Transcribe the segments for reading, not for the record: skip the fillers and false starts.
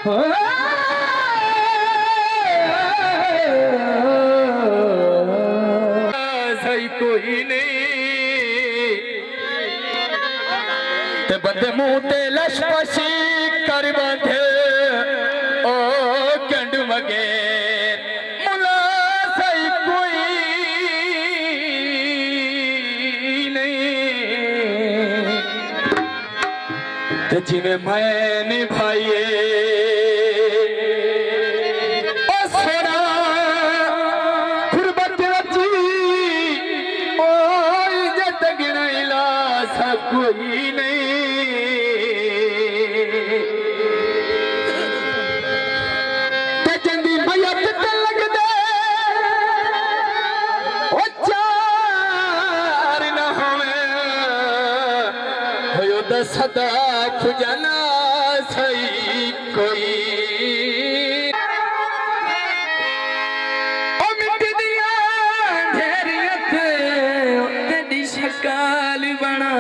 सही कोई नहीं ते बंदे मुंह ते लशपशी कर बंधे ओ कंड मगे मुला सही कोई नहीं ते जिन्हें मैं निभाइए कोई नहीं चंदी मैयत ते लगदे ओ चार न होवे होयो दा सदा खुजाना सही कोई ओ मिट दिया ढेरियत तेरी शकाल बना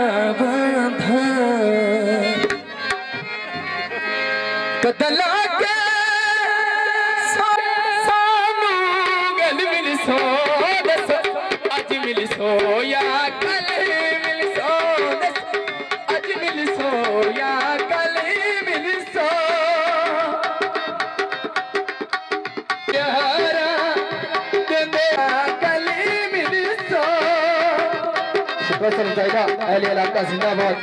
कदला के सानू गल मिल सो दस अज मिल सो या कल मिल सो दस अज मिल सो या कल मिल सो यारा दे कल मिल सो शुक्र समझाएगा अहले इलाका जिंदाबाद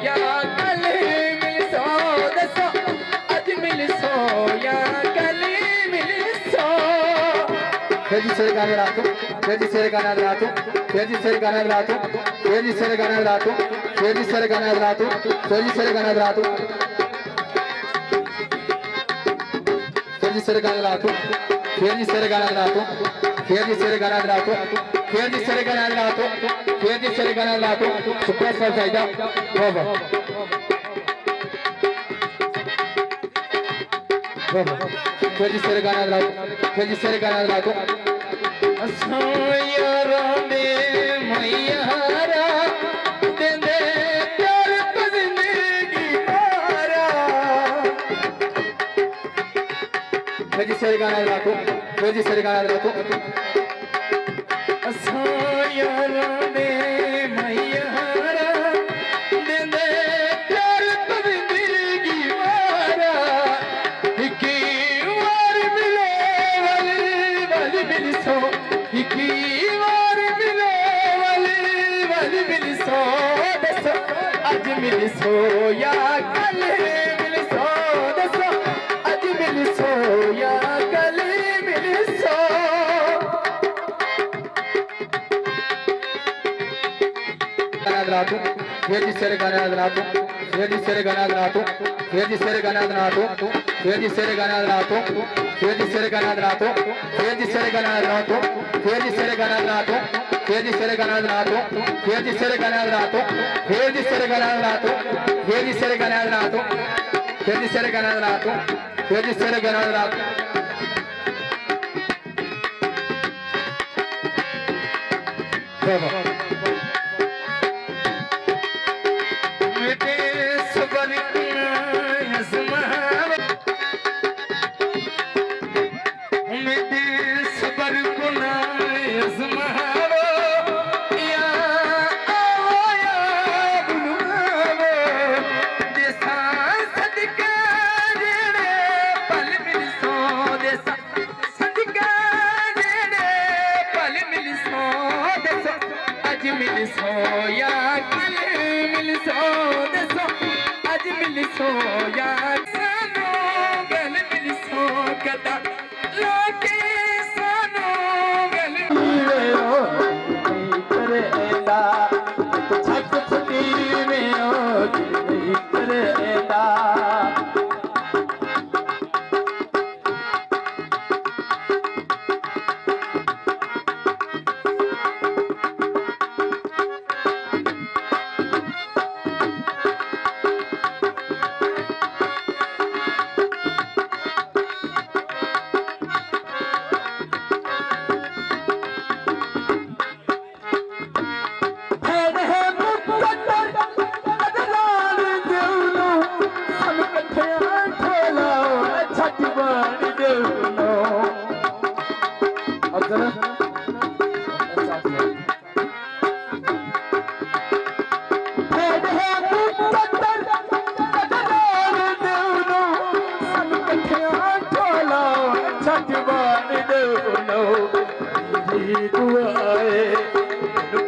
या कल मिल सो दसो अज मिल सो या कल मिल सो तेजी से गाना रातों तेजी से गाना रातों तेजी से गाना रातों तेजी से गाना रातों तेजी से गाना रातों तेजी से गाना रातों तेजी से गाना रातों तेजी से गाना रातों तेजी से गाना रातों तेजी से गाना रातों तेजी से गाना रातों सुपर सर जाएगा बाबा तेजी से गाना रातों तेजी से गाना रातों असयारा में मैयारा दे दे प्यार को जिंदगी मारा तेजी से गाना रातों तेजी से गाना रातों असयारा में मैयारा दे दे प्यार को जिंदगी मारा इकी वार मिले वाली मिल सो इकी वार मिले वाली मिल सो दसो अज मिल सो या कल मिल सो दसो अज मिल सो या कल मिल सो रातों तेजी से गाना रातों तेजी से गाना रातों तेजी से गाना रातों तेजी से गाना रातों तेजी से गाना रातों तेजी से गाना रातों तेजी से गाना रातों तेजी से गाना रातों तेजी से गाना रातों तेजी से गाना रातों तेजी से गाना रातों तेजी से गाना रातों तेजी से गाना रातों मिल सो या कल मिल सो दसो अज मिल सो या सानो गल मिल सो कदा लोके सानो गल करेदा छक फटी में ओ करेदा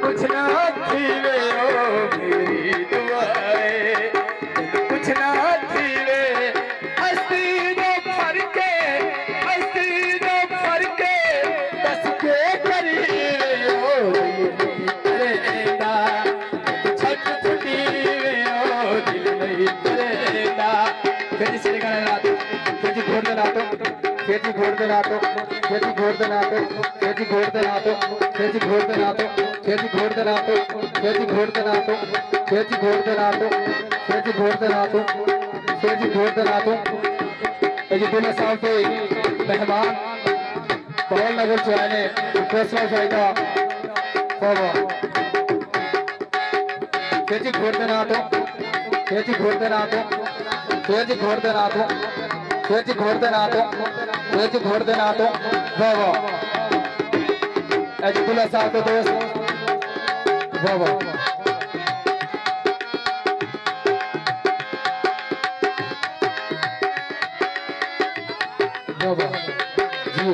कुछ ना थीवे ओ मेरी दुआए कुछ ना थीवे हस्ती दो फरके दस के करीवे ओ करेगा छट छुटीवे ओ दिल नहीं करेगा फिर से गाना फिर जी घोड़ देना तो फिर जी घोड़ देना तो फिर जी घोड़ देना तो फिर जी घोड़ देना तो फिर जी घोड़ देना तो फिर जी घोड़ देना तो फिर जी घोड़ देना तो फिर जी घोड़ देना तो फिर जी घोड़ देना तो फिर जी घोड़ देना तो ये दूल्हा साहब के मेहमान पवन नगर से आने फैसला जाएगा बाबा फिर जी घोड़ देना तो फिर जी घोड़ देना तो फिर जी घोड़ देना तो फिर जी घोड़ देना तो फिर जी घोड़ देना तो बाबा दूल्हा साहब के दोस्त बाबा बाबा जी